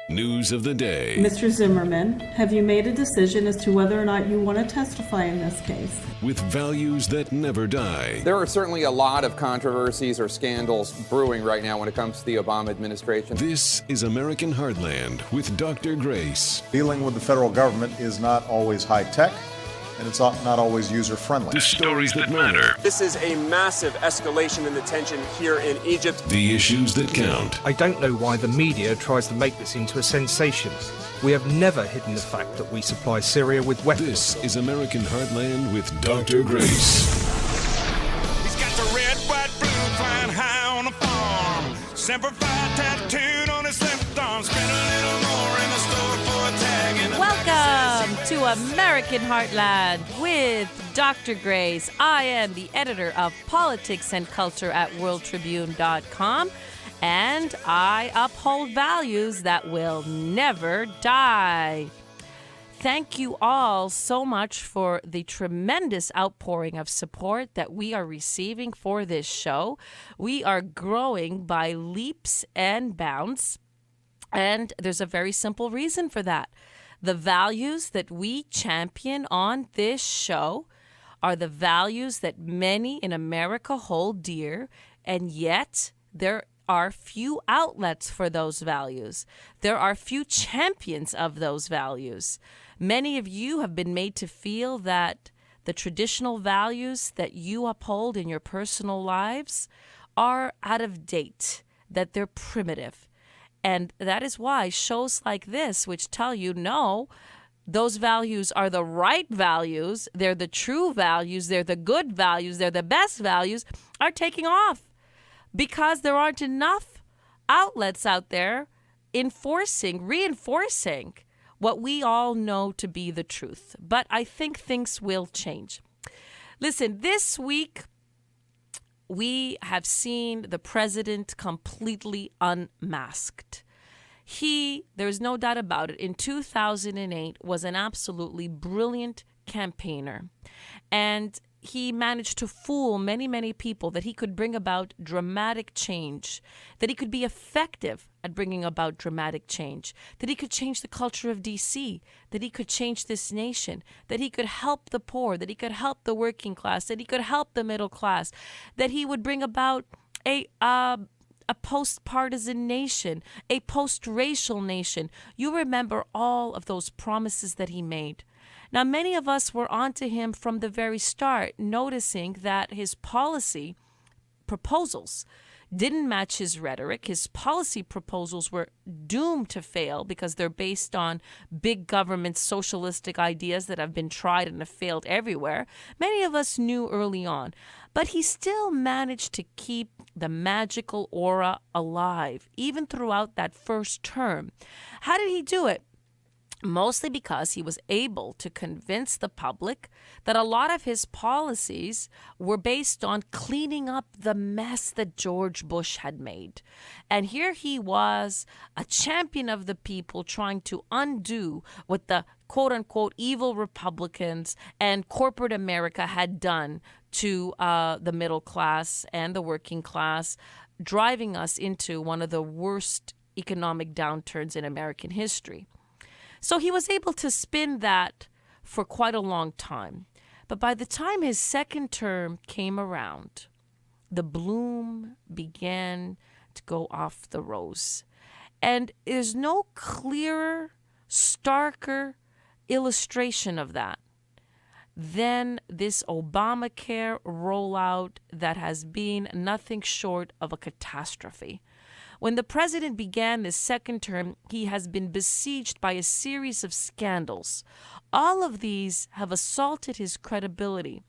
News of the day. Mr. Zimmerman, have you made a decision as to whether or not you want to testify in this case? With values that never die. There are certainly a lot of controversies or scandals brewing right now when it comes to the Obama administration. This is American Heartland with Dr. Grace. Dealing with the federal government is not always high-tech, and it's not always user-friendly. The stories that matter. This is a massive escalation in the tension here in Egypt. The issues that count. I don't know why the media tries to make this into a sensation. We have never hidden the fact that we supply Syria with weapons. This is American Heartland with Dr. Grace. He's got the red, white, blue flying high on the farm. Semper Fi tattooed on his left arm. Spend a little more in the store for a tag. Welcome to American Heartland with Dr. Grace. I am the editor of Politics and Culture at WorldTribune.com, and I uphold values that will never die. Thank you all so much for the tremendous outpouring of support that we are receiving for this show. We are growing by leaps and bounds, and there's a very simple reason for that. The values that we champion on this show are the values that many in America hold dear, and yet there are few outlets for those values. There are few champions of those values. Many of you have been made to feel that the traditional values that you uphold in your personal lives are out of date, that they're primitive. And that is why shows like this, which tell you, no, those values are the right values, they're the true values, they're the good values, they're the best values, are taking off. Because there aren't enough outlets out there reinforcing what we all know to be the truth. But I think things will change. Listen, this week, we have seen the president completely unmasked. There's no doubt about it, in 2008 was an absolutely brilliant campaigner. And he managed to fool many, many people that he could bring about dramatic change, that he could be effective at bringing about dramatic change, that he could change the culture of D.C., that he could change this nation, that he could help the poor, that he could help the working class, that he could help the middle class, that he would bring about a post-partisan nation, a post-racial nation. You remember all of those promises that he made. Now, many of us were onto him from the very start, noticing that his policy proposals didn't match his rhetoric. His policy proposals were doomed to fail because they're based on big government socialistic ideas that have been tried and have failed everywhere. Many of us knew early on. But he still managed to keep the magical aura alive, even throughout that first term. How did he do it? Mostly because he was able to convince the public that a lot of his policies were based on cleaning up the mess that George Bush had made. And here he was, a champion of the people, trying to undo what the quote-unquote evil Republicans and corporate America had done to the middle class and the working class, driving us into one of the worst economic downturns in American history. So he was able to spin that for quite a long time. But by the time his second term came around, the bloom began to go off the rose. And there's no clearer, starker illustration of that than this Obamacare rollout that has been nothing short of a catastrophe. When the president began this second term, he has been besieged by a series of scandals. All of these have assaulted his credibility.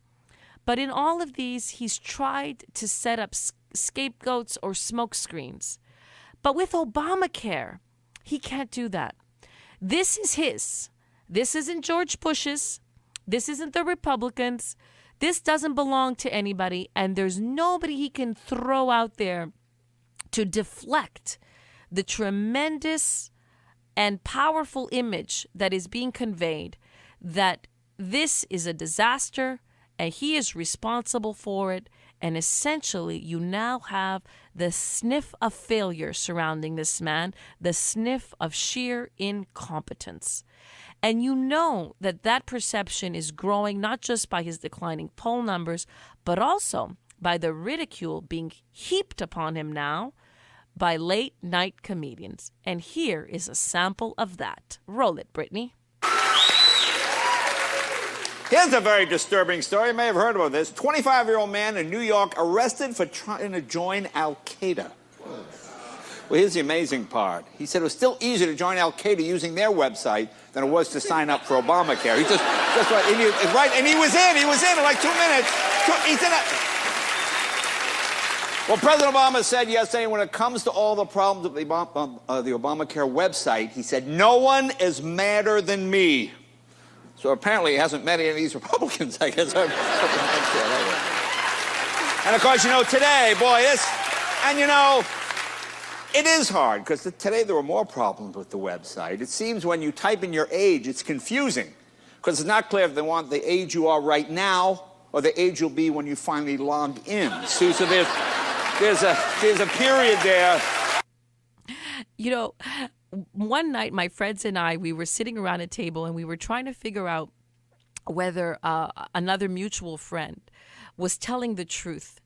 But in all of these, he's tried to set up scapegoats or smokescreens. But with Obamacare, he can't do that. This is his. This isn't George Bush's. This isn't the Republicans. This doesn't belong to anybody, and there's nobody he can throw out there to deflect the tremendous and powerful image that is being conveyed that this is a disaster and he is responsible for it And essentially, you now have the sniff of failure surrounding this man, the sniff of sheer incompetence. And you know that that perception is growing not just by his declining poll numbers, but also by the ridicule being heaped upon him now by late-night comedians. And here is a sample of that. Roll it, Brittany. Here's a very disturbing story. You may have heard about this. 25-year-old man in New York arrested for trying to join Al-Qaeda. Well, here's the amazing part. He said it was still easier to join Al-Qaeda using their website than it was to sign up for Obamacare. He just right, and he was in like 2 minutes. He's in it. Well, President Obama said yesterday, when it comes to all the problems of the Obamacare website, he said, no one is madder than me. So apparently he hasn't met any of these Republicans, I guess. And of course, today, boy, it is hard, because today there were more problems with the website. It seems when you type in your age, it's confusing, because it's not clear if they want the age you are right now or the age you'll be when you finally log in. So there's a period there. One night, my friends and I, we were sitting around a table and we were trying to figure out whether another mutual friend was telling the truth.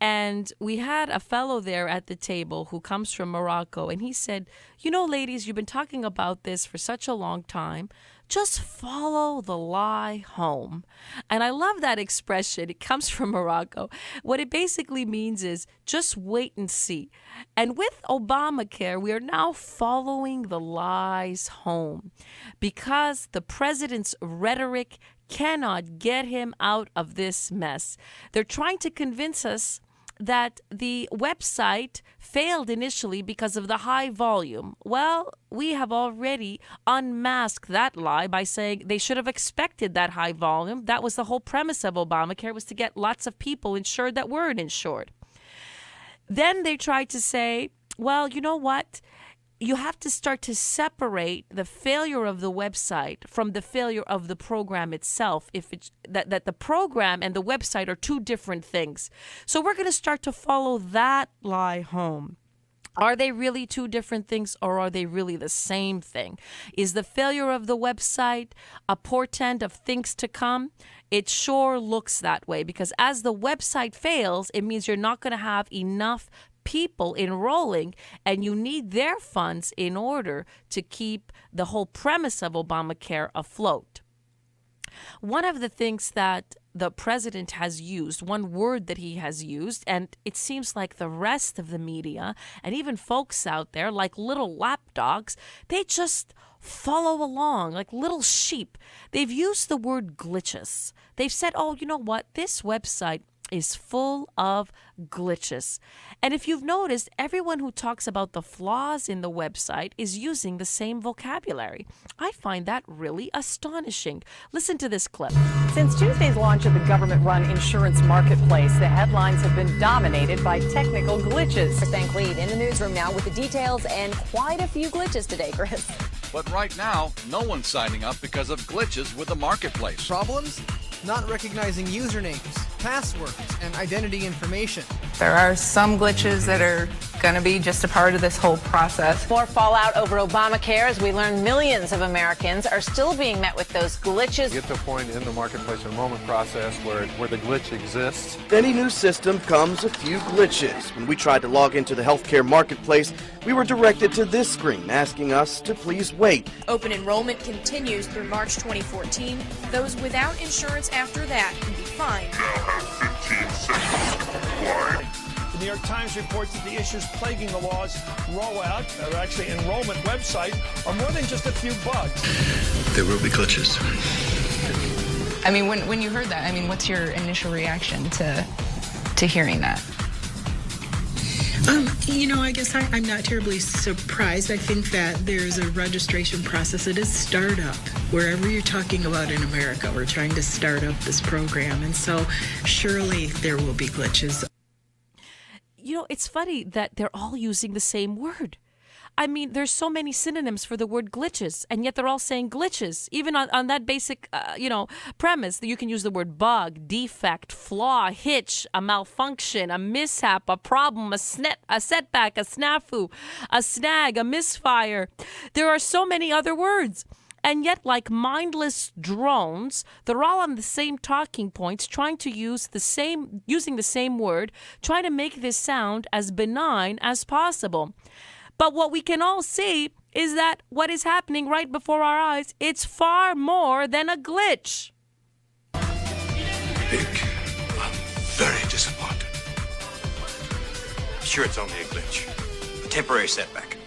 And we had a fellow there at the table who comes from Morocco, and he said, ladies, you've been talking about this for such a long time. Just follow the lie home. And I love that expression. It comes from Morocco. What it basically means is just wait and see. And with Obamacare, we are now following the lies home because the president's rhetoric cannot get him out of this mess. They're trying to convince us that the website failed initially because of the high volume. Well, we have already unmasked that lie by saying they should have expected that high volume. That was the whole premise of Obamacare, was to get lots of people insured that weren't insured. Then they tried to say, well, you know what? You have to start to separate the failure of the website from the failure of the program itself. If it's that the program and the website are two different things. So we're going to start to follow that lie home. Are they really two different things, or are they really the same thing? Is the failure of the website a portent of things to come? It sure looks that way, because as the website fails, it means you're not going to have enough people enrolling, and you need their funds in order to keep the whole premise of Obamacare afloat. One of the things that the president has used, one word that he has used, and it seems like the rest of the media and even folks out there, like little lapdogs, they just follow along like little sheep. They've used the word glitches. They've said, oh, you know what, this website is full of glitches. And if you've noticed, everyone who talks about the flaws in the website is using the same vocabulary. I find that really astonishing. Listen to this clip. Since Tuesday's launch of the government-run insurance marketplace, the headlines have been dominated by technical glitches. Chris Van Cleve in the newsroom now with the details and quite a few glitches today, Chris. But right now, no one's signing up because of glitches with the marketplace. Problems? Not recognizing usernames, passwords, and identity information. There are some glitches that are going to be just a part of this whole process. More fallout over Obamacare as we learn millions of Americans are still being met with those glitches. Get to a point in the marketplace enrollment process where the glitch exists. With any new system comes a few glitches. When we tried to log into the healthcare marketplace, we were directed to this screen asking us to please wait. Open enrollment continues through March 2014. Those without insurance after that can be fined. The New York Times reports that the issues plaguing the law's rollout, or actually enrollment website, are more than just a few bugs. There will be glitches. I mean, when you heard that, what's your initial reaction to hearing that? I guess I'm not terribly surprised. I think that there's a registration process. It is startup. Wherever you're talking about in America, we're trying to start up this program. And so surely there will be glitches. It's funny that they're all using the same word. I mean, there's so many synonyms for the word glitches, and yet they're all saying glitches. Even on that basic, premise, that you can use the word bug, defect, flaw, hitch, a malfunction, a mishap, a problem, a setback, a snafu, a snag, a misfire. There are so many other words. And yet, like mindless drones, they're all on the same talking points, trying to using the same word, trying to make this sound as benign as possible. But what we can all see is that what is happening right before our eyes, it's far more than a glitch. Vic, I'm very disappointed. Sure, it's only a glitch. A temporary setback.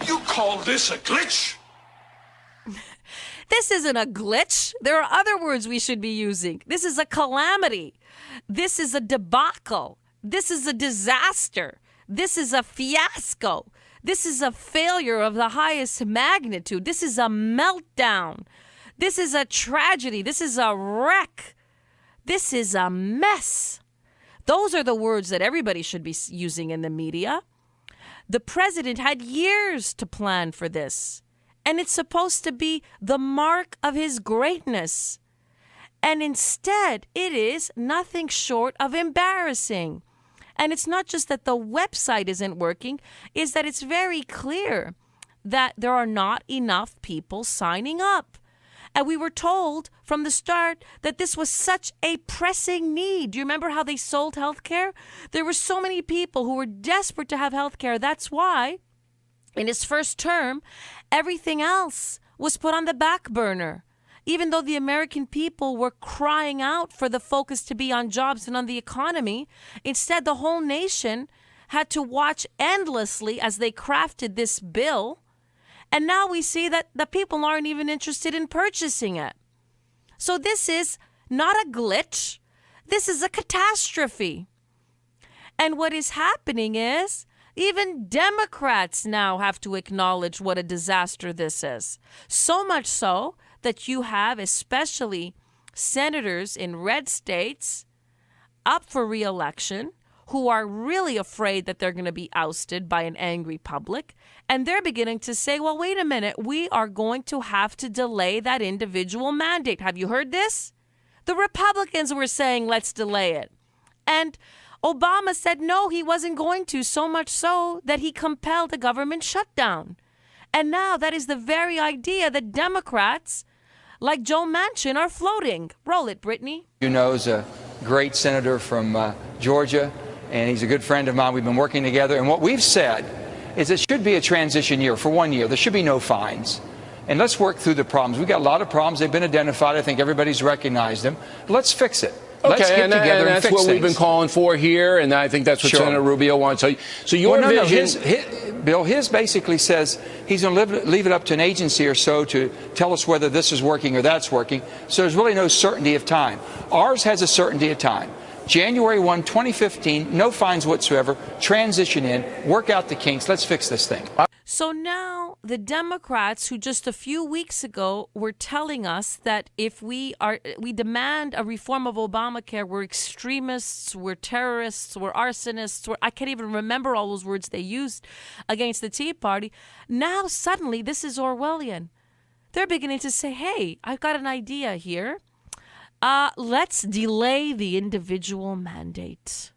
You call this a glitch? This isn't a glitch. There are other words we should be using. This is a calamity. This is a debacle. This is a disaster. This is a fiasco. This is a failure of the highest magnitude. This is a meltdown. This is a tragedy. This is a wreck. This is a mess. Those are the words that everybody should be using in the media. The president had years to plan for this. And it's supposed to be the mark of his greatness. And instead, it is nothing short of embarrassing. And it's not just that the website isn't working, it's that it's very clear that there are not enough people signing up. And we were told from the start that this was such a pressing need. Do you remember how they sold healthcare? There were so many people who were desperate to have healthcare. That's why in his first term, everything else was put on the back burner. Even though the American people were crying out for the focus to be on jobs and on the economy, instead the whole nation had to watch endlessly as they crafted this bill. And now we see that the people aren't even interested in purchasing it. So this is not a glitch. This is a catastrophe. And what is happening is even Democrats now have to acknowledge what a disaster this is. So much so that you have especially senators in red states up for re-election who are really afraid that they're going to be ousted by an angry public. And they're beginning to say, well, wait a minute, we are going to have to delay that individual mandate. Have you heard this? The Republicans were saying, let's delay it. And Obama said no, he wasn't going to, so much so that he compelled a government shutdown. And now that is the very idea that Democrats like Joe Manchin are floating. Roll it, Brittany. You know, is a great senator from Georgia, and he's a good friend of mine. We've been working together. And what we've said is it should be a transition year for 1 year. There should be no fines. And let's work through the problems. We've got a lot of problems. They've been identified. I think everybody's recognized them. Let's fix it. Let's get together and that's fix what things. we've been calling for here, and I think that's what Senator Rubio wants. So your vision... Bill, his basically says he's going to leave it up to an agency or so to tell us whether this is working or that's working. So there's really no certainty of time. Ours has a certainty of time. January 1, 2015, no fines whatsoever, transition in, work out the kinks, let's fix this thing. So now the Democrats, who just a few weeks ago were telling us that if we demand a reform of Obamacare, we're extremists, we're terrorists, we're arsonists, I can't even remember all those words they used against the Tea Party. Now suddenly this is Orwellian. They're beginning to say, hey, I've got an idea here. Let's delay the individual mandate.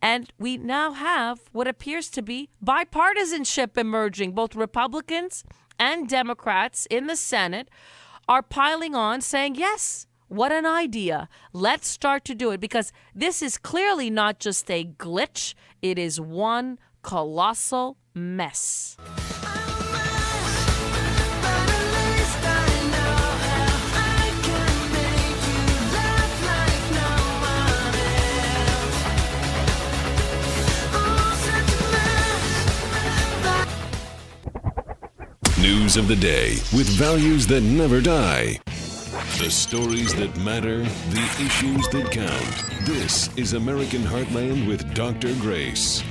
And we now have what appears to be bipartisanship emerging. Both Republicans and Democrats in the Senate are piling on saying, yes, what an idea. Let's start to do it, because this is clearly not just a glitch. It is one colossal mess. News of the day with values that never die. The stories that matter, the issues that count. This is American Heartland with Dr. Grace.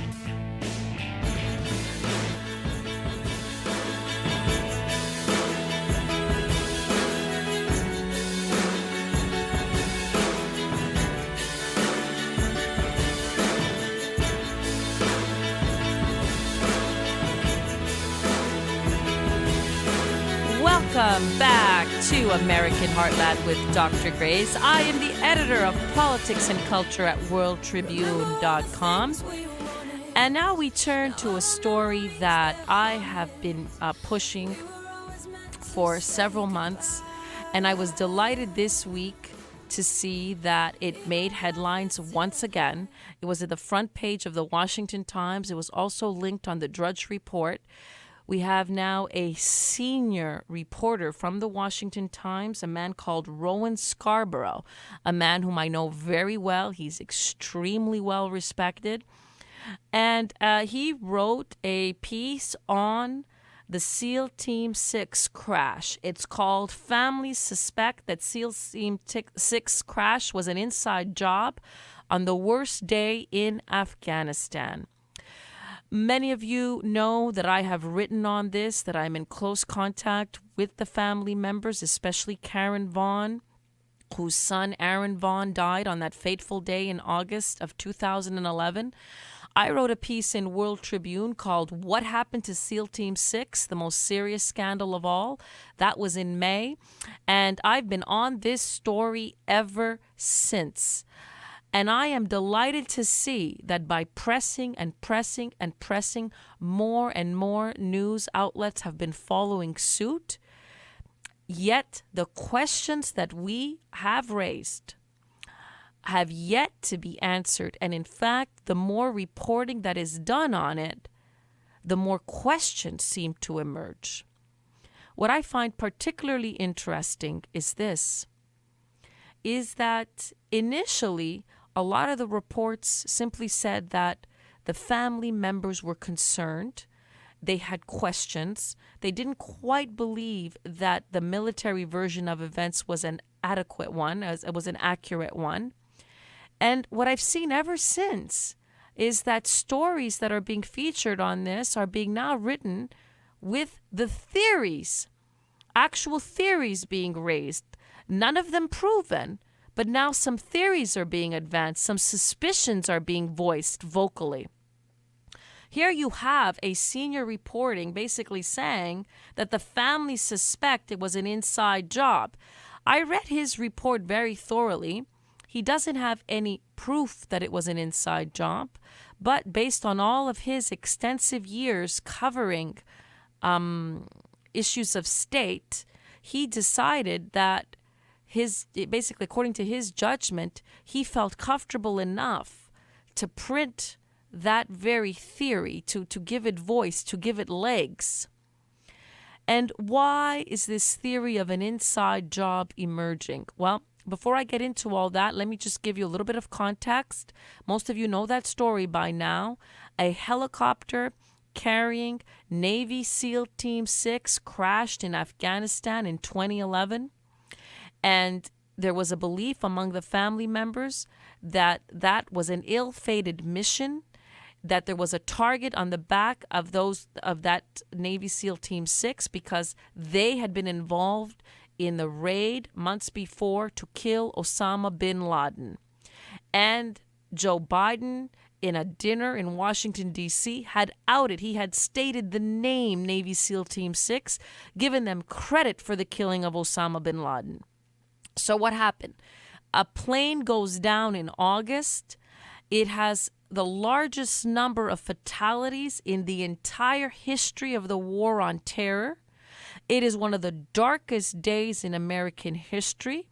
Welcome back to American Heartland with Dr. Grace. I am the editor of Politics and Culture at worldtribune.com. And now we turn to a story that I have been pushing for several months. And I was delighted this week to see that it made headlines once again. It was at the front page of the Washington Times. It was also linked on the Drudge Report. We have now a senior reporter from the Washington Times, a man called Rowan Scarborough, a man whom I know very well. He's extremely well respected. And he wrote a piece on the SEAL Team 6 crash. It's called Families Suspect That SEAL Team 6 Crash Was an Inside Job on the Worst Day in Afghanistan. Many of you know that I have written on this, that I'm in close contact with the family members, especially Karen Vaughn, whose son Aaron Vaughn died on that fateful day in August of 2011. I wrote a piece in World Tribune called What Happened to SEAL Team 6, the most serious scandal of all. That was in May. And I've been on this story ever since. And I am delighted to see that by pressing and pressing and pressing, more and more news outlets have been following suit. Yet the questions that we have raised have yet to be answered. And in fact, the more reporting that is done on it, the more questions seem to emerge. What I find particularly interesting is this, is that initially, a lot of the reports simply said that the family members were concerned. They had questions. They didn't quite believe that the military version of events was an adequate one, as it was an accurate one. And what I've seen ever since is that stories that are being featured on this are being now written with the theories, actual theories being raised, none of them proven. But now some theories are being advanced, some suspicions are being voiced vocally. Here you have a senior reporting basically saying that the family suspect it was an inside job. I read his report very thoroughly. He doesn't have any proof that it was an inside job, but based on all of his extensive years covering issues of state, he decided that basically, according to his judgment, he felt comfortable enough to print that very theory, to give it voice, to give it legs. And why is this theory of an inside job emerging? Well, before I get into all that, let me just give you a little bit of context. Most of you know that story by now. A helicopter carrying Navy SEAL Team 6 crashed in Afghanistan in 2011. And there was a belief among the family members that that was an ill-fated mission, that there was a target on the back of that Navy SEAL Team 6 because they had been involved in the raid months before to kill Osama bin Laden. And Joe Biden, in a dinner in Washington, D.C., had outed, he had stated the name Navy SEAL Team 6, given them credit for the killing of Osama bin Laden. So what happened? A plane goes down in August. It has the largest number of fatalities in the entire history of the war on terror. It is one of the darkest days in American history.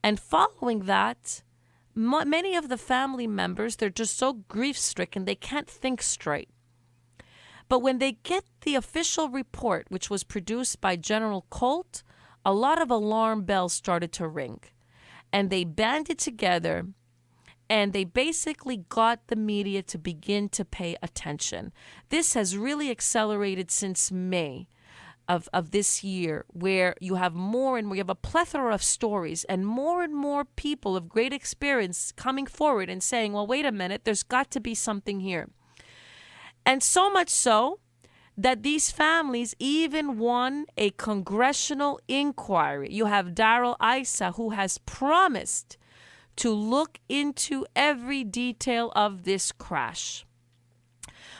And following that, many of the family members, they're just so grief-stricken, they can't think straight. But when they get the official report, which was produced by General Colt, a lot of alarm bells started to ring. And they banded together and they basically got the media to begin to pay attention. This has really accelerated since May of this year, where you have more and more, you have a plethora of stories and more people of great experience coming forward and saying, well, wait a minute, there's got to be something here. And so much so that these families even won a congressional inquiry. You have Darrell Issa, who has promised to look into every detail of this crash.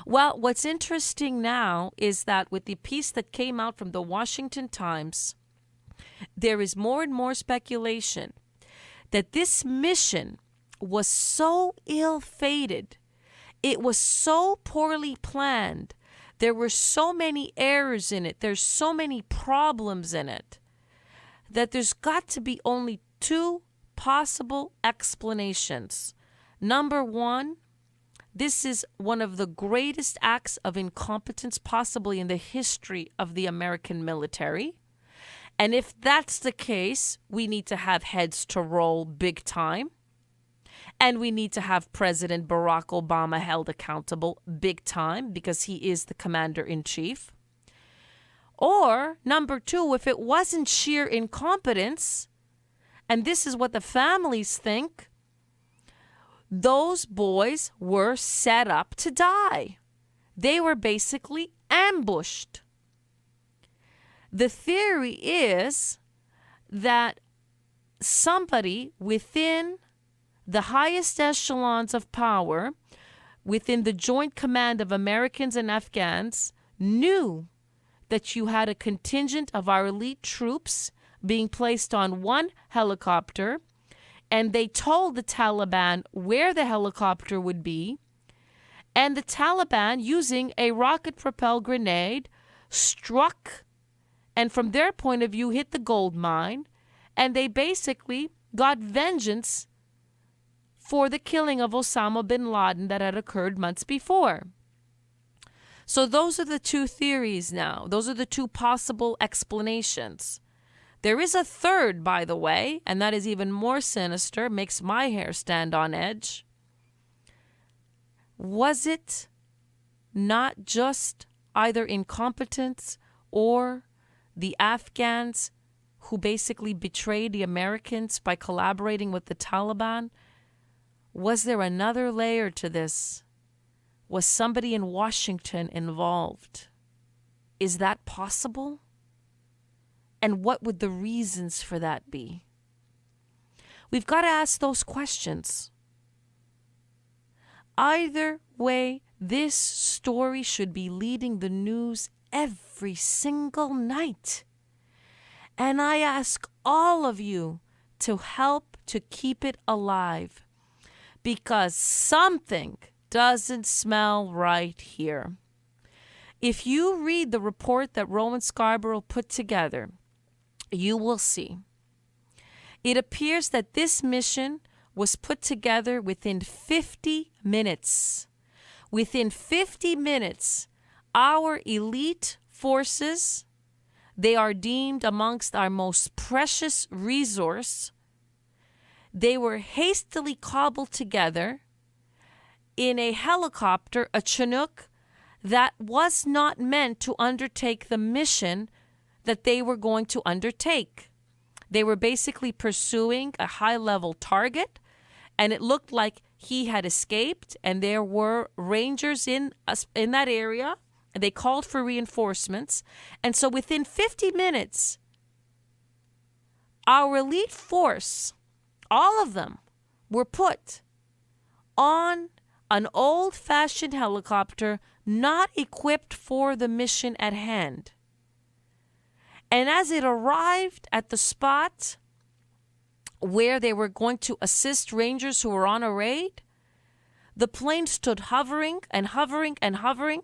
Well, what's interesting now is that with the piece that came out from the Washington Times, There is more and more speculation that this mission was so ill-fated, it was so poorly planned, there were so many errors in it, there's so many problems in it, that there's got to be only two possible explanations. Number one, this is one of the greatest acts of incompetence possibly in the history of the American military. And if that's the case, we need to have heads to roll big time. And we need to have President Barack Obama held accountable big time because he is the commander-in-chief. Or, number two, if it wasn't sheer incompetence, and this is what the families think, those boys were set up to die. They were basically ambushed. The theory is that somebody within the highest echelons of power, within the joint command of Americans and Afghans, knew that you had a contingent of our elite troops being placed on one helicopter, and they told the Taliban where the helicopter would be, and the Taliban, using a rocket-propelled grenade, struck, and from their point of view, hit the gold mine, and they basically got vengeance for the killing of Osama bin Laden that had occurred months before. So those are the two theories now. Those are the two possible explanations. There is a third, by the way, and that is even more sinister, makes my hair stand on edge. Was it not just either incompetence or the Afghans who basically betrayed the Americans by collaborating with the Taliban? Was there another layer to this? Was somebody in Washington involved? Is that possible? And what would the reasons for that be? We've got to ask those questions. Either way, this story should be leading the news every single night. And I ask all of you to help to keep it alive, because something doesn't smell right here. If you read the report that Rowan Scarborough put together, you will see. It appears that this mission was put together within 50 minutes. Within 50 minutes, our elite forces, they are deemed amongst our most precious resource. They were hastily cobbled together in a helicopter, a Chinook, that was not meant to undertake the mission that they were going to undertake. They were basically pursuing a high-level target, and it looked like he had escaped, and there were Rangers in that area, and they called for reinforcements. And so within 50 minutes, our elite force, all of them, were put on an old-fashioned helicopter not equipped for the mission at hand. And as it arrived at the spot where they were going to assist Rangers who were on a raid, the plane stood hovering and hovering and hovering,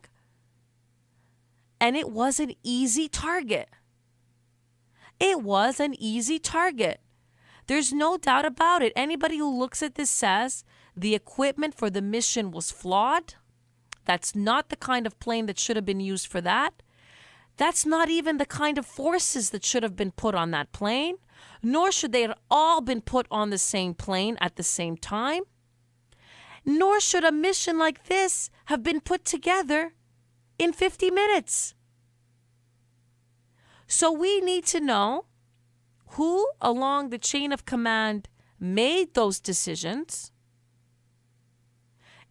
and it was an easy target. It was an easy target. There's no doubt about it. Anybody who looks at this says the equipment for the mission was flawed. That's not the kind of plane that should have been used for that. That's not even the kind of forces that should have been put on that plane, nor should they have all been put on the same plane at the same time, nor should a mission like this have been put together in 50 minutes. So we need to know who along the chain of command made those decisions.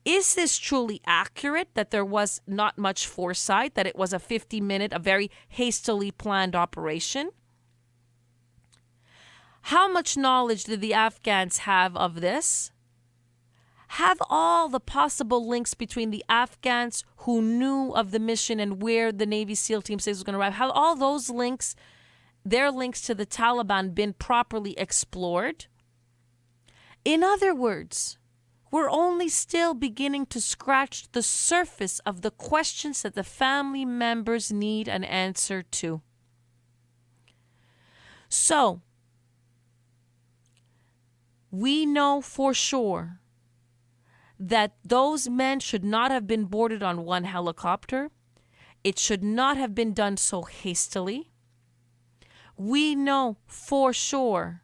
Is this truly accurate, that there was not much foresight, that it was a 50-minute, a very hastily planned operation? How much knowledge did the Afghans have of this? Have all the possible links between the Afghans who knew of the mission and where the Navy SEAL Team 6 was going to arrive, have all those links their links to the Taliban been properly explored? In other words, we're only still beginning to scratch the surface of the questions that the family members need an answer to. So, we know for sure that those men should not have been boarded on one helicopter. It should not have been done so hastily. We know for sure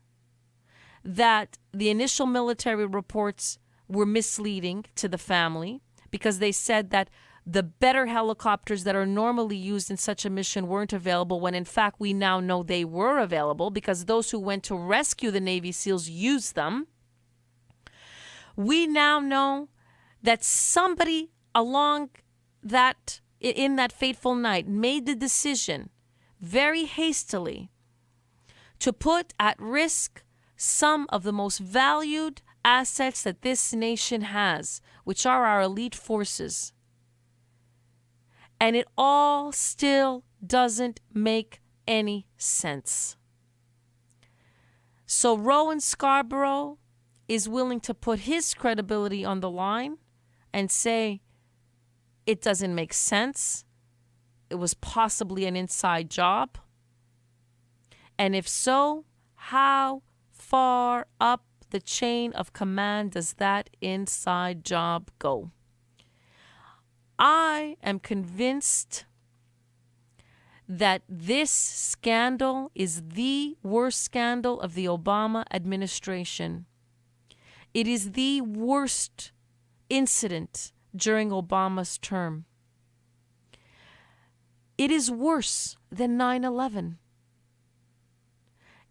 that the initial military reports were misleading to the family because they said that the better helicopters that are normally used in such a mission weren't available, when in fact we now know they were available because those who went to rescue the Navy SEALs used them. We now know that somebody along that, in that fateful night, made the decision very hastily to put at risk some of the most valued assets that this nation has, which are our elite forces. And it all still doesn't make any sense. So Rowan Scarborough is willing to put his credibility on the line and say it doesn't make sense. It was possibly an inside job. And if so, how far up the chain of command does that inside job go? I am convinced that this scandal is the worst scandal of the Obama administration. It is the worst incident during Obama's term. It is worse than 9/11.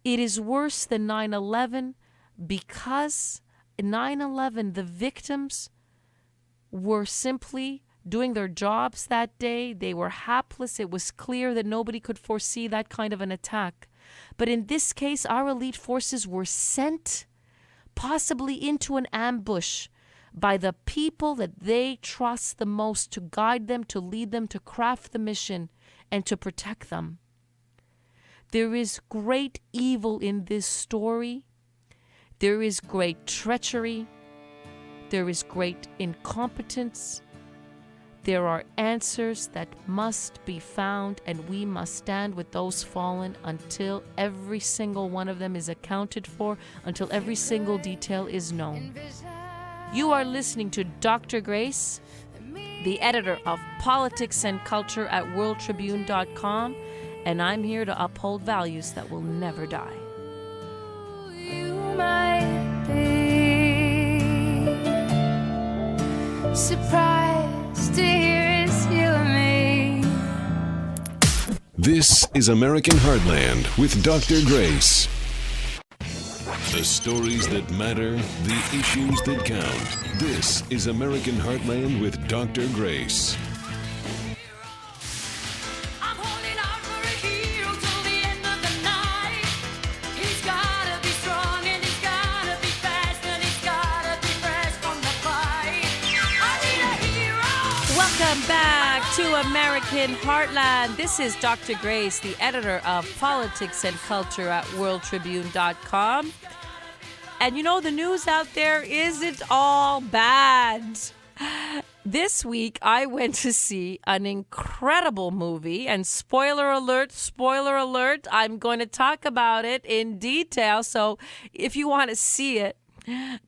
It is worse than 9/11 because in 9/11 the victims were simply doing their jobs that day. They were hapless. It was clear that nobody could foresee that kind of an attack. But in this case, our elite forces were sent possibly into an ambush by the people that they trust the most to guide them, to lead them, to craft the mission, and to protect them. There is great evil in this story. There is great treachery. There is great incompetence. There are answers that must be found, and we must stand with those fallen until every single one of them is accounted for, until every single detail is known. You are listening to Dr. Grace, the editor of Politics and Culture at worldtribune.com, and I'm here to uphold values that will never die. You might be surprised to hear it's you and me. This is American Heartland with Dr. Grace. The stories that matter, the issues that count. This is American Heartland with Dr. Grace. Welcome back to American Heartland. This is Dr. Grace, the editor of Politics and Culture at worldtribune.com. And you know, the news out there isn't all bad. This week, I went to see an incredible movie, and spoiler alert, I'm going to talk about it in detail. So if you want to see it,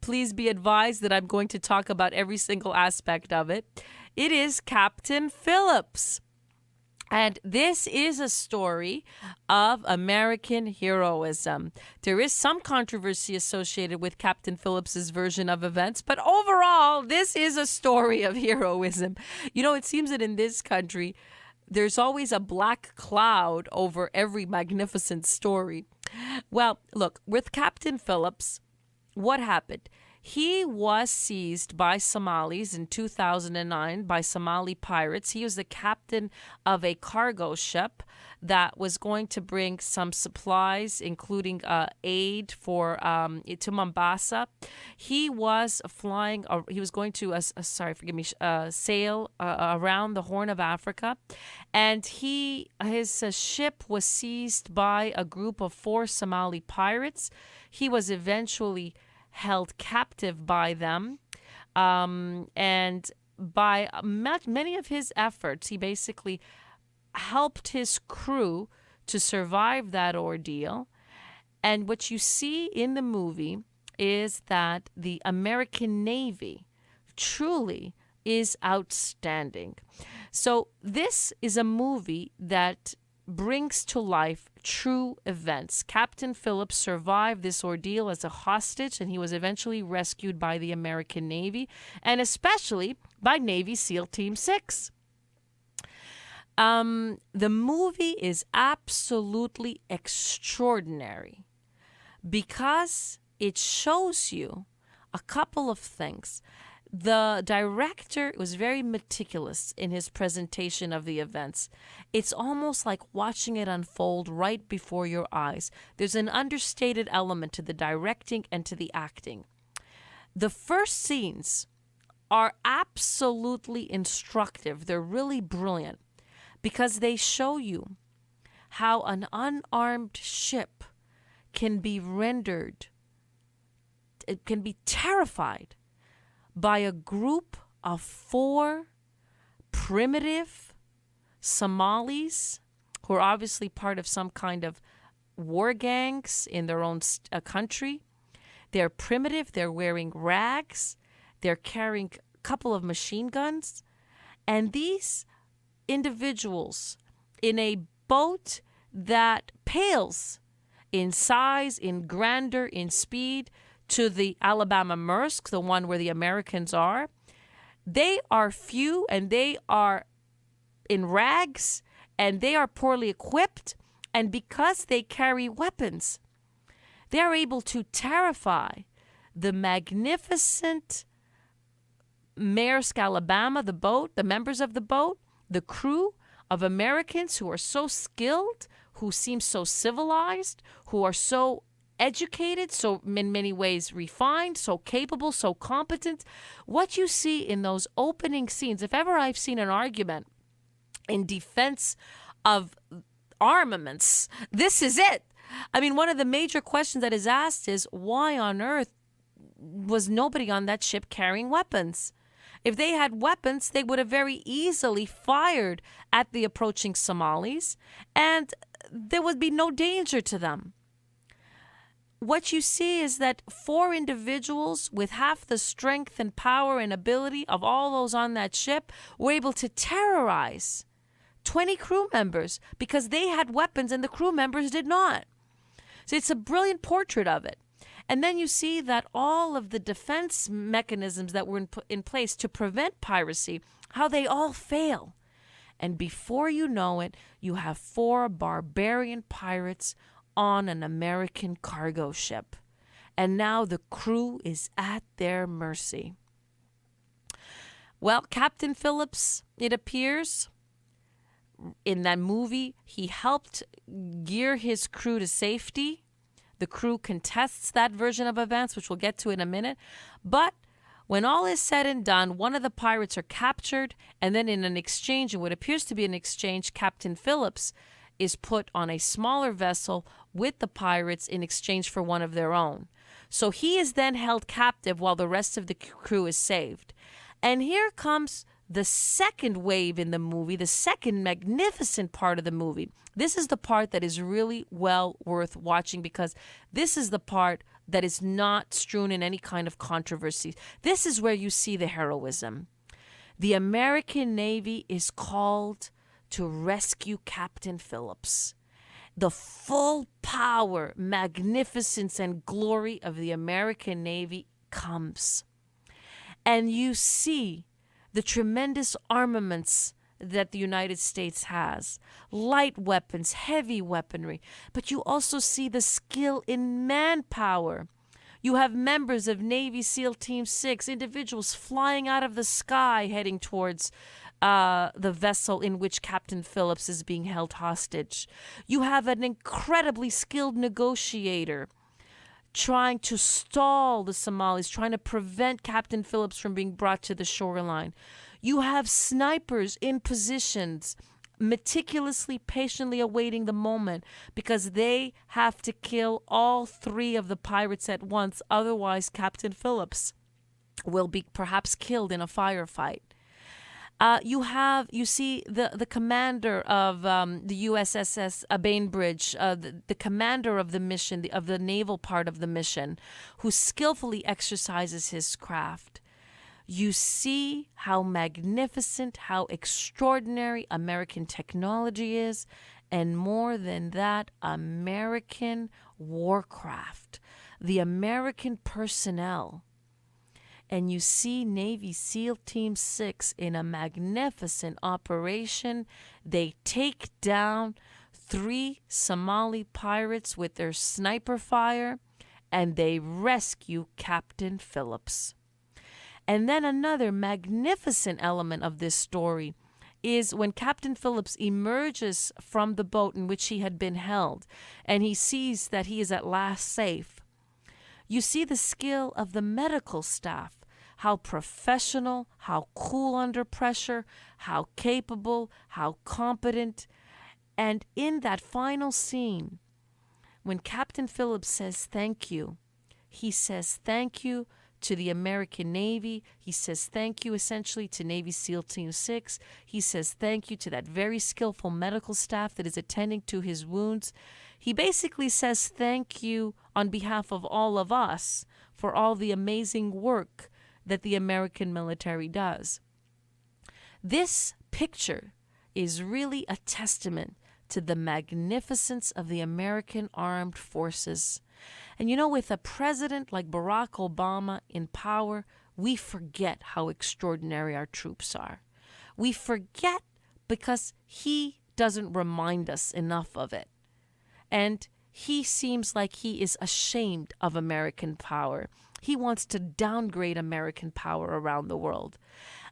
please be advised that I'm going to talk about every single aspect of it. It is Captain Phillips. And this is a story of American heroism. There is some controversy associated with Captain Phillips's version of events, but overall, this is a story of heroism. You know, it seems that in this country, there's always a black cloud over every magnificent story. Well, look, with Captain Phillips, what happened? He was seized by Somalis in 2009 by Somali pirates. He was the captain of a cargo ship that was going to bring some supplies, including aid for to Mombasa. He was flying. He was going to sail around the Horn of Africa, and his ship was seized by a group of 4 Somali pirates. He was eventually held captive by them, and by many of his efforts, he basically helped his crew to survive that ordeal. And what you see in the movie is that the American Navy truly is outstanding. So this is a movie that brings to life true events. Captain Phillips survived this ordeal as a hostage, and he was eventually rescued by the American Navy, and especially by Navy SEAL Team 6. The movie is absolutely extraordinary because it shows you a couple of things. The director was very meticulous in his presentation of the events. It's almost like watching it unfold right before your eyes. There's an understated element to the directing and to the acting. The first scenes are absolutely instructive. They're really brilliant because they show you how an unarmed ship can be rendered, it can be terrified by a group of 4 primitive Somalis who are obviously part of some kind of war gangs in their own country. They're primitive, they're wearing rags, they're carrying a couple of machine guns, and these individuals in a boat that pales in size, in grandeur, in speed to the Alabama Maersk, the one where the Americans are. They are few and they are in rags and they are poorly equipped, and because they carry weapons, they are able to terrify the magnificent Maersk, Alabama, the boat, the members of the boat, the crew of Americans who are so skilled, who seem so civilized, who are so educated, so in many ways refined, so capable, so competent. What you see in those opening scenes, if ever I've seen an argument in defense of armaments, this is it. I mean, one of the major questions that is asked is, why on earth was nobody on that ship carrying weapons? If they had weapons, they would have very easily fired at the approaching Somalis, and there would be no danger to them. What you see is that 4 individuals with half the strength and power and ability of all those on that ship were able to terrorize 20 crew members because they had weapons and the crew members did not. So it's a brilliant portrait of it. And then you see that all of the defense mechanisms that were in place to prevent piracy, how they all fail. And before you know it, you have 4 barbarian pirates on an American cargo ship. And now the crew is at their mercy. Well, Captain Phillips, it appears, in that movie, he helped gear his crew to safety. The crew contests that version of events, which we'll get to in a minute. But when all is said and done, one of the pirates are captured, and then in an exchange, in what appears to be an exchange, Captain Phillips is put on a smaller vessel with the pirates in exchange for one of their own. So he is then held captive while the rest of the crew is saved. And here comes the second wave in the movie, the second magnificent part of the movie. This is the part that is really well worth watching because this is the part that is not strewn in any kind of controversy. This is where you see the heroism. The American Navy is called to rescue Captain Phillips. The full power, magnificence, and glory of the American Navy comes. And you see the tremendous armaments that the United States has. Light weapons, heavy weaponry. But you also see the skill in manpower. You have members of Navy SEAL Team 6, individuals flying out of the sky heading towards the vessel in which Captain Phillips is being held hostage. You have an incredibly skilled negotiator trying to stall the Somalis, trying to prevent Captain Phillips from being brought to the shoreline. You have snipers in positions, meticulously, patiently awaiting the moment because they have to kill all 3 of the pirates at once. Otherwise, Captain Phillips will be perhaps killed in a firefight. You see the commander of the USS Bainbridge, the commander of the mission, of the naval part of the mission, who skillfully exercises his craft. You see how magnificent, how extraordinary American technology is, and more than that, American warcraft, the American personnel. And you see Navy SEAL Team 6 in a magnificent operation. They take down 3 Somali pirates with their sniper fire, and they rescue Captain Phillips. And then another magnificent element of this story is when Captain Phillips emerges from the boat in which he had been held, and he sees that he is at last safe. You see the skill of the medical staff, how professional, how cool under pressure, how capable, how competent. And in that final scene, when Captain Phillips says thank you, he says thank you to the American Navy. He says thank you essentially to Navy SEAL Team 6. He says thank you to that very skillful medical staff that is attending to his wounds. He basically says thank you on behalf of all of us for all the amazing work that the American military does. This picture is really a testament to the magnificence of the American armed forces. And you know, with a president like Barack Obama in power, we forget how extraordinary our troops are. We forget because he doesn't remind us enough of it. And he seems like he is ashamed of American power. He wants to downgrade American power around the world.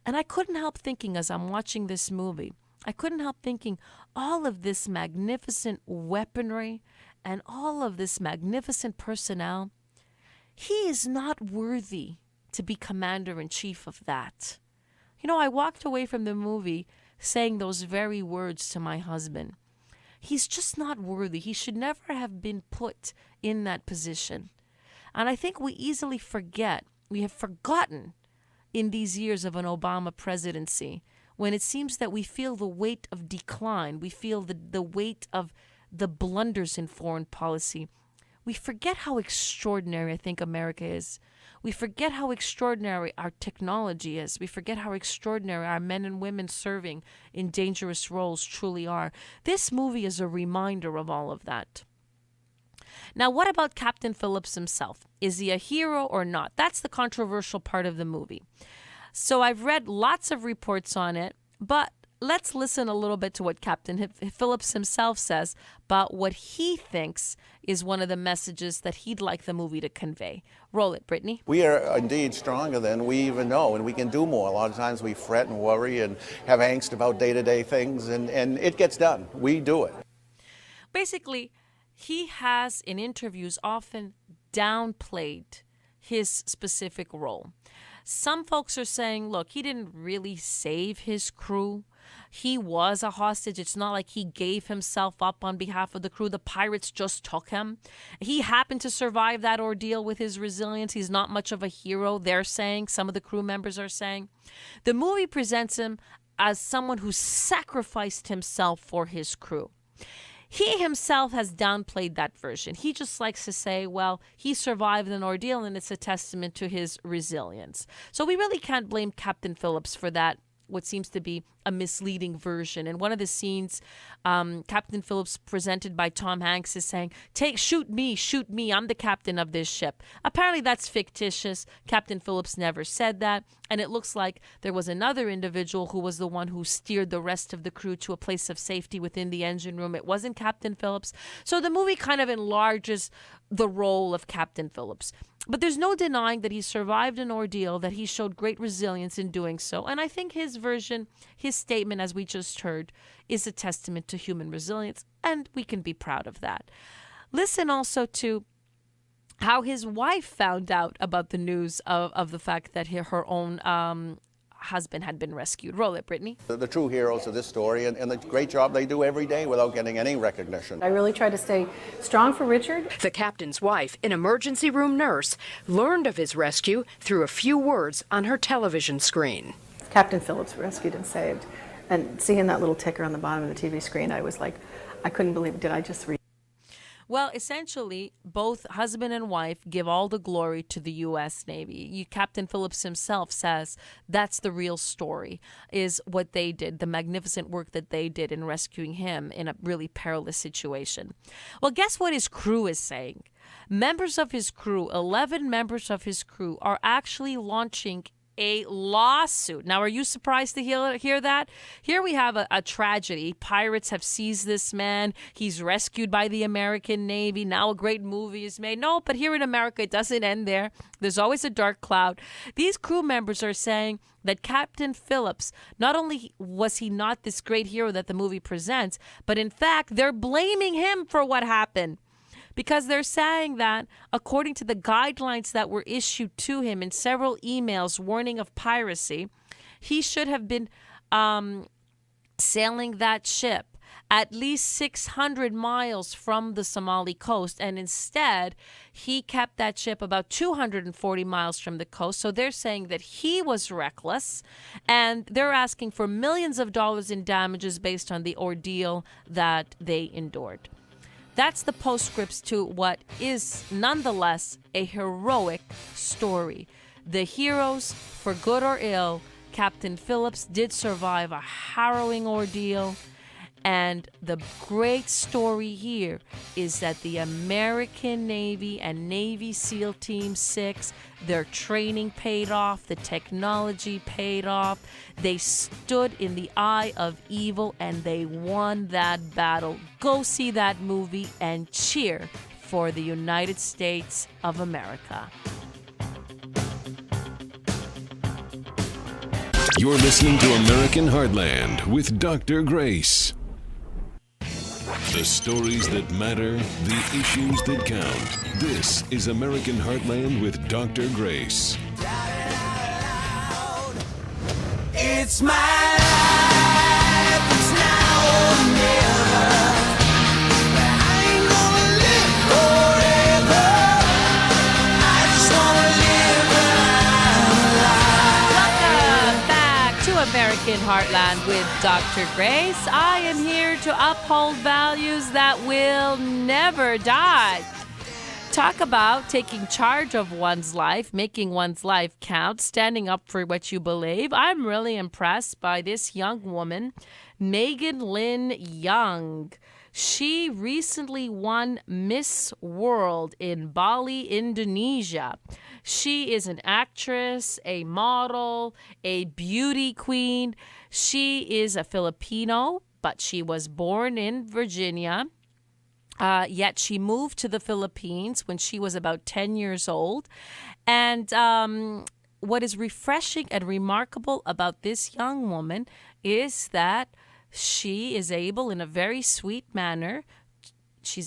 And I couldn't help thinking as I'm watching this movie, I couldn't help thinking all of this magnificent weaponry and all of this magnificent personnel, he is not worthy to be commander-in-chief of that. You know, I walked away from the movie saying those very words to my husband. He's just not worthy. He should never have been put in that position. And I think we easily forget, we have forgotten in these years of an Obama presidency, when it seems that we feel the weight of decline, we feel the weight of the blunders in foreign policy. We forget how extraordinary I think America is. We forget how extraordinary our technology is. We forget how extraordinary our men and women serving in dangerous roles truly are. This movie is a reminder of all of that. Now, what about Captain Phillips himself? Is he a hero or not? That's the controversial part of the movie. So I've read lots of reports on it, but let's listen a little bit to what Captain Phillips himself says about what he thinks is one of the messages that he'd like the movie to convey. Roll it, Brittany. We are indeed stronger than we even know, and we can do more. A lot of times we fret and worry and have angst about day-to-day things, and it gets done. We do it. Basically, he has in interviews often downplayed his specific role. Some folks are saying, look, he didn't really save his crew. He was a hostage. It's not like he gave himself up on behalf of the crew. The pirates just took him. He happened to survive that ordeal with his resilience. He's not much of a hero, they're saying. Some of the crew members are saying. The movie presents him as someone who sacrificed himself for his crew. He himself has downplayed that version. He just likes to say, well, he survived an ordeal and it's a testament to his resilience. So we really can't blame Captain Phillips for that, what seems to be a misleading version. In one of the scenes, Captain Phillips, presented by Tom Hanks, is saying, shoot me, I'm the captain of this ship. Apparently that's fictitious. Captain Phillips never said that. And it looks like there was another individual who was the one who steered the rest of the crew to a place of safety within the engine room. It wasn't Captain Phillips. So the movie kind of enlarges the role of Captain Phillips. But there's no denying that he survived an ordeal, that he showed great resilience in doing so. And I think his version, his statement, as we just heard, is a testament to human resilience, and we can be proud of that. Listen also to how his wife found out about the news of the fact that her own husband had been rescued. Roll it, Brittany. The true heroes of this story and the great job they do every day without getting any recognition. I really try to stay strong for Richard. The captain's wife, an emergency room nurse, learned of his rescue through a few words on her television screen. Captain Phillips rescued and saved. And seeing that little ticker on the bottom of the TV screen, I was like, I couldn't believe it. Did I just read? Well, essentially, both husband and wife give all the glory to the U.S. Navy. Captain Phillips himself says that's the real story, is what they did, the magnificent work that they did in rescuing him in a really perilous situation. Well, guess what his crew is saying? Members of his crew, 11 members of his crew, are actually launching a lawsuit. Now, are you surprised to hear that? Here we have a tragedy. Pirates have seized this man. He's rescued by the American Navy. Now a great movie is made. No, but here in America, it doesn't end there. There's always a dark cloud. These crew members are saying that Captain Phillips, not only was he not this great hero that the movie presents, but in fact, they're blaming him for what happened. Because they're saying that, according to the guidelines that were issued to him in several emails warning of piracy, he should have been sailing that ship at least 600 miles from the Somali coast. And instead, he kept that ship about 240 miles from the coast. So they're saying that he was reckless. And they're asking for millions of dollars in damages based on the ordeal that they endured. That's the postscripts to what is nonetheless a heroic story. The heroes, for good or ill, Captain Phillips did survive a harrowing ordeal. And the great story here is that the American Navy and Navy SEAL Team 6, their training paid off, the technology paid off. They stood in the eye of evil and they won that battle. Go see that movie and cheer for the United States of America. You're listening to American Heartland with Dr. Grace. The stories that matter, the issues that count. This is American Heartland with Dr. Grace. It's my life, it's now or never. I ain't gonna live forever. I just wanna live when I'm alive. Welcome back to American Heartland with Dr. Grace. I am here to uphold values that will never die. Talk about taking charge of one's life, making one's life count, standing up for what you believe. I'm really impressed by this young woman, Megan Lynn Young. She recently won Miss World in Bali, Indonesia. She is an actress, a model, a beauty queen. She is a Filipino, but she was born in Virginia. Yet she moved to the Philippines when she was about 10 years old. And what is refreshing and remarkable about this young woman is that she is able in a very sweet manner, to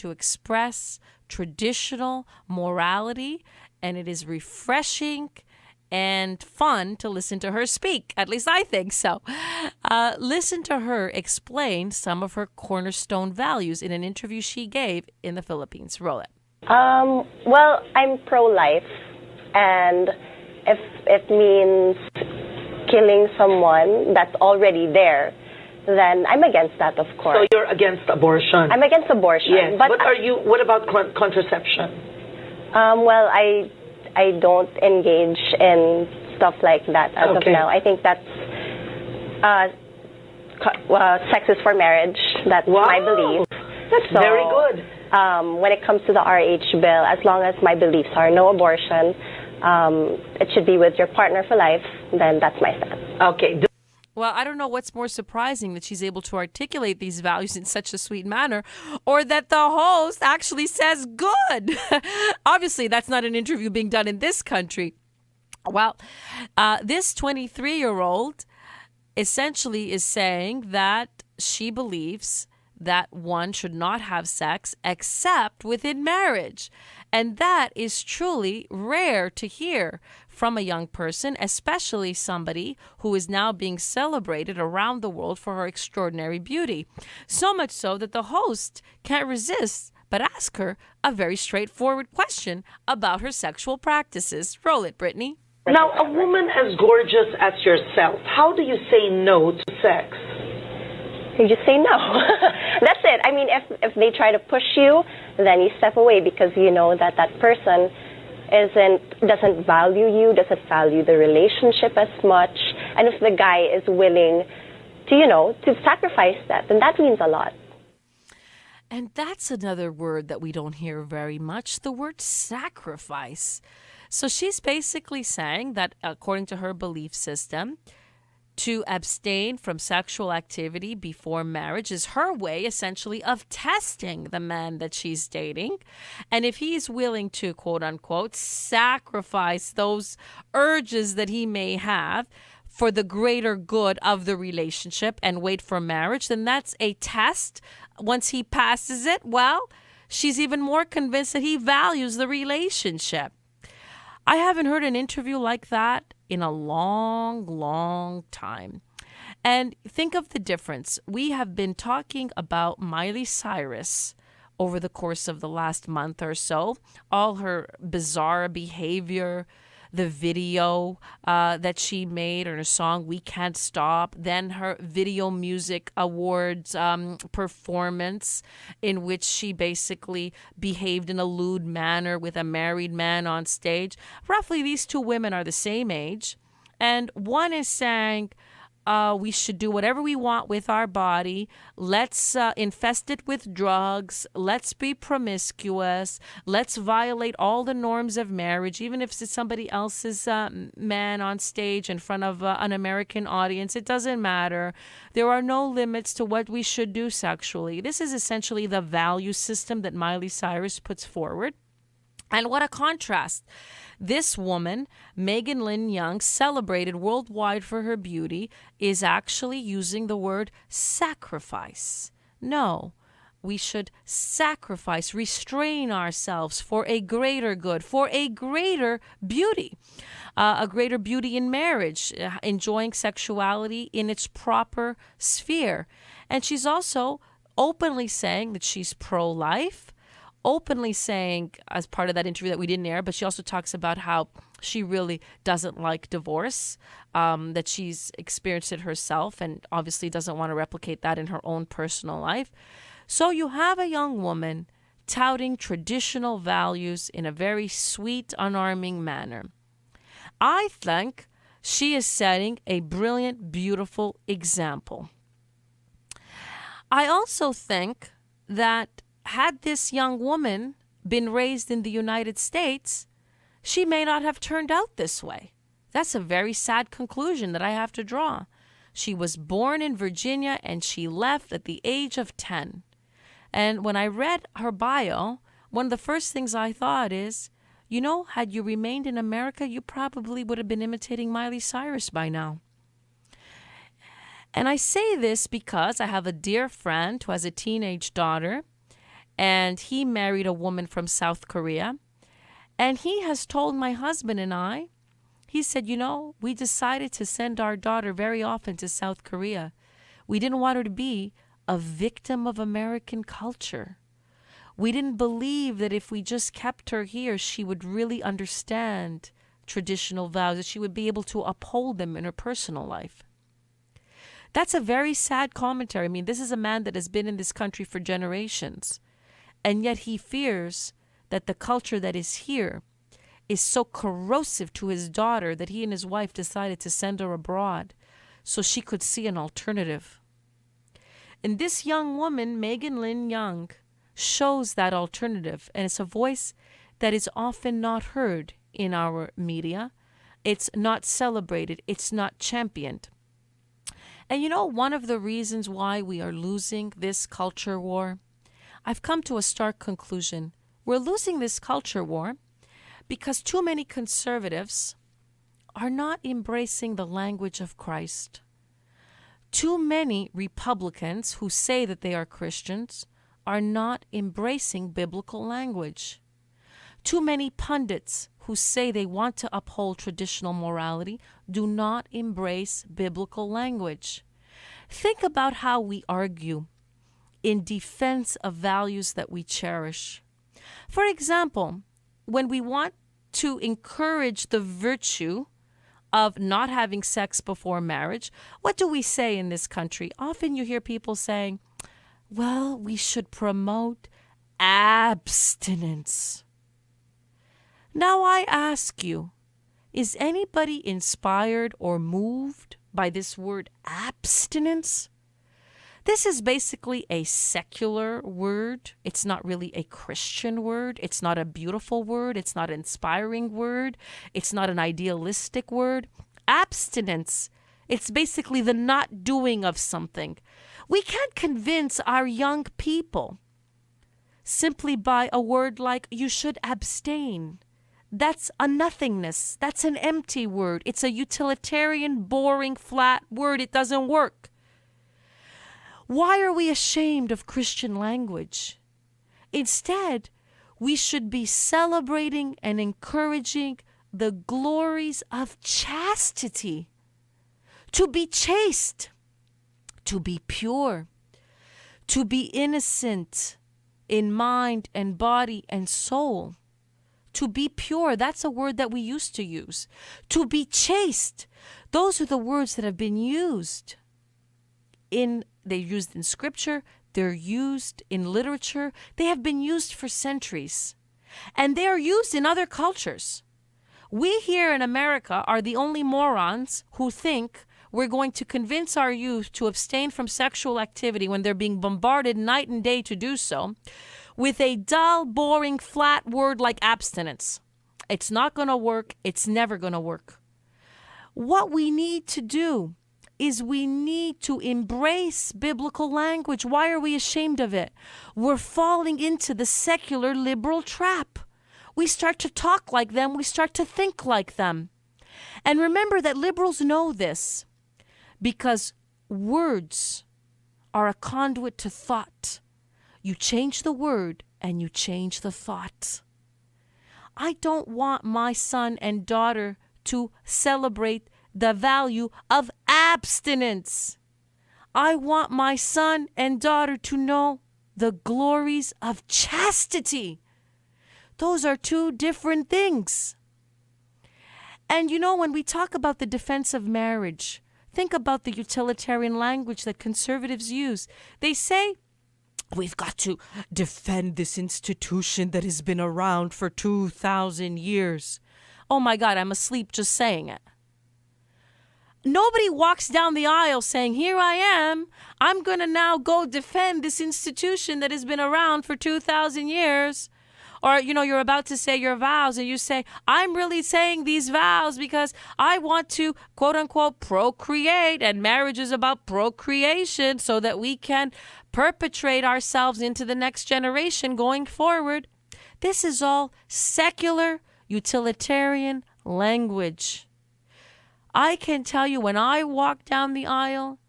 express traditional morality, and it is refreshing and fun to listen to her speak. At least I think so. Listen to her explain some of her cornerstone values in an interview she gave in the Philippines. Roll it. Well, I'm pro-life, and if it means killing someone that's already there, then I'm against that, of course. So you're against abortion? I'm against abortion. Yes, but what about contraception? Well, I don't engage in stuff like that as of now. I think that's sex is for marriage. That's my belief. That's very good. When it comes to the RH bill, as long as my beliefs are no abortion, it should be with your partner for life, then that's my stance. Okay. Well, I don't know what's more surprising, that she's able to articulate these values in such a sweet manner, or that the host actually says good. Obviously, that's not an interview being done in this country. Well, this 23-year-old essentially is saying that she believes that one should not have sex except within marriage. And that is truly rare to hear from a young person, especially somebody who is now being celebrated around the world for her extraordinary beauty. So much so that the host can't resist but ask her a very straightforward question about her sexual practices. Roll it, Brittany. Now, a woman as gorgeous as yourself, how do you say no to sex? You just say no. That's it. I mean, if they try to push you, then you step away, because you know that that person doesn't value you, doesn't value the relationship as much. And if the guy is willing to sacrifice that, then that means a lot. And that's another word that we don't hear very much, the word sacrifice. So she's basically saying that, according to her belief system, to abstain from sexual activity before marriage is her way, essentially, of testing the man that she's dating. And if he's willing to, quote unquote, sacrifice those urges that he may have for the greater good of the relationship and wait for marriage, then that's a test. Once he passes it, well, she's even more convinced that he values the relationship. I haven't heard an interview like that in a long, long time. And think of the difference. We have been talking about Miley Cyrus over the course of the last month or so, all her bizarre behavior, the video that she made, or her song We Can't Stop, then her Video Music Awards performance, in which she basically behaved in a lewd manner with a married man on stage. Roughly, these two women are the same age, and one is saying, we should do whatever we want with our body. Let's infest it with drugs. Let's be promiscuous. Let's violate all the norms of marriage, even if it's somebody else's man on stage in front of an American audience. It doesn't matter. There are no limits to what we should do sexually. This is essentially the value system that Miley Cyrus puts forward. And what a contrast. This woman, Megan Lynn Young, celebrated worldwide for her beauty, is actually using the word sacrifice. No, we should sacrifice, restrain ourselves for a greater good, for a greater beauty in marriage, enjoying sexuality in its proper sphere. And she's also openly saying that she's pro-life, openly saying, as part of that interview that we didn't air, but she also talks about how she really doesn't like divorce, that she's experienced it herself and obviously doesn't want to replicate that in her own personal life. So you have a young woman touting traditional values in a very sweet, unarming manner. I think she is setting a brilliant, beautiful example. I also think that had this young woman been raised in the United States, she may not have turned out this way. That's a very sad conclusion that I have to draw. She was born in Virginia and she left at the age of 10. And when I read her bio, one of the first things I thought is, had you remained in America, you probably would have been imitating Miley Cyrus by now. And I say this because I have a dear friend who has a teenage daughter, and he married a woman from South Korea. And he has told my husband and I, he said, we decided to send our daughter very often to South Korea. We didn't want her to be a victim of American culture. We didn't believe that if we just kept her here, she would really understand traditional values, that she would be able to uphold them in her personal life. That's a very sad commentary. I mean, this is a man that has been in this country for generations. And yet he fears that the culture that is here is so corrosive to his daughter that he and his wife decided to send her abroad so she could see an alternative. And this young woman, Megan Lynn Young, shows that alternative. And it's a voice that is often not heard in our media. It's not celebrated. It's not championed. And you know, one of the reasons why we are losing this culture war, I've come to a stark conclusion. We're losing this culture war because too many conservatives are not embracing the language of Christ. Too many Republicans who say that they are Christians are not embracing biblical language. Too many pundits who say they want to uphold traditional morality do not embrace biblical language. Think about how we argue in defense of values that we cherish. For example, when we want to encourage the virtue of not having sex before marriage, what do we say in this country? Often you hear people saying, well, we should promote abstinence. Now I ask you, is anybody inspired or moved by this word abstinence? This is basically a secular word. It's not really a Christian word. It's not a beautiful word. It's not an inspiring word. It's not an idealistic word. Abstinence, it's basically the not doing of something. We can't convince our young people simply by a word like you should abstain. That's a nothingness. That's an empty word. It's a utilitarian, boring, flat word. It doesn't work. Why are we ashamed of Christian language? Instead, we should be celebrating and encouraging the glories of chastity. To be chaste, to be pure, to be innocent in mind and body and soul. To be pure, that's a word that we used to use. To be chaste, those are the words that have been used. They're used in scripture, they're used in literature, they have been used for centuries. And they are used in other cultures. We here in America are the only morons who think we're going to convince our youth to abstain from sexual activity when they're being bombarded night and day to do so with a dull, boring, flat word like abstinence. It's not going to work. It's never going to work. What we need to do is we need to embrace biblical language. Why are we ashamed of it? We're falling into the secular liberal trap. We start to talk like them. We start to think like them. And remember that liberals know this because words are a conduit to thought. You change the word and you change the thought. I don't want my son and daughter to celebrate the value of abstinence. I want my son and daughter to know the glories of chastity. Those are two different things. And you know, when we talk about the defense of marriage, think about the utilitarian language that conservatives use. They say, we've got to defend this institution that has been around for 2,000 years. Oh my God, I'm asleep just saying it. Nobody walks down the aisle saying, here I am. I'm going to now go defend this institution that has been around for 2,000 years. Or, you know, you're about to say your vows and you say, I'm really saying these vows because I want to, quote unquote, procreate. And marriage is about procreation so that we can perpetrate ourselves into the next generation going forward. This is all secular, utilitarian language. I can tell you when I walked down the aisle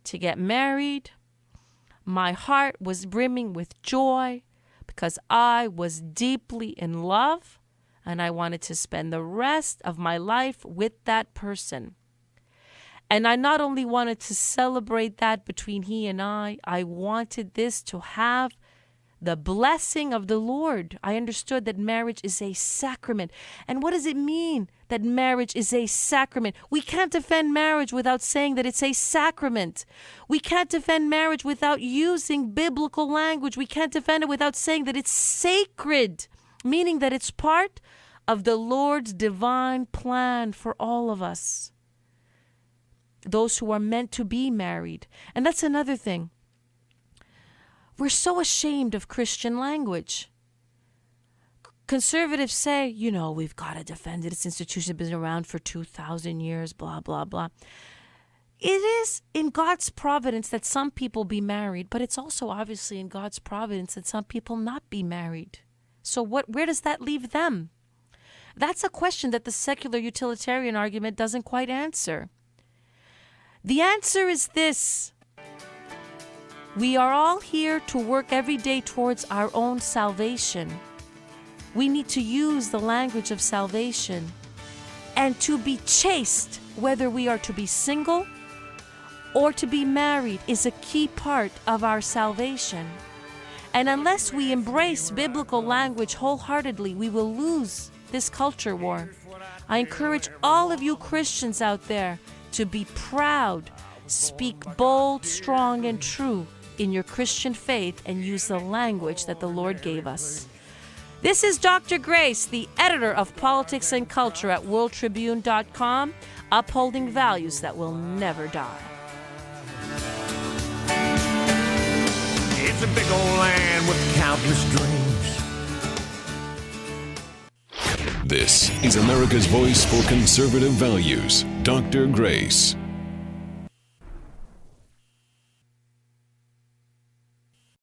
to get married, my heart was brimming with joy because I was deeply in love and I wanted to spend the rest of my life with that person. And I not only wanted to celebrate that between he and I wanted this to have the blessing of the Lord. I understood that marriage is a sacrament. And what does it mean that marriage is a sacrament? We can't defend marriage without saying that it's a sacrament. We can't defend marriage without using biblical language. We can't defend it without saying that it's sacred, meaning that it's part of the Lord's divine plan for all of us, those who are meant to be married. And that's another thing. We're so ashamed of Christian language. Conservatives say, you know, we've got to defend it. This institution has been around for 2,000 years, blah, blah, blah. It is in God's providence that some people be married, but it's also obviously in God's providence that some people not be married. So where does that leave them? That's a question that the secular utilitarian argument doesn't quite answer. The answer is this. We are all here to work every day towards our own salvation. We need to use the language of salvation. And to be chaste, whether we are to be single or to be married, is a key part of our salvation. And unless we embrace biblical language wholeheartedly, we will lose this culture war. I encourage all of you Christians out there to be proud, speak bold, strong, and true in your Christian faith, and use the language that the Lord gave us. This is Dr. Grace, the editor of Politics and Culture at worldtribune.com, upholding values that will never die. It's a big old land with countless dreams. This is America's voice for conservative values, Dr. Grace.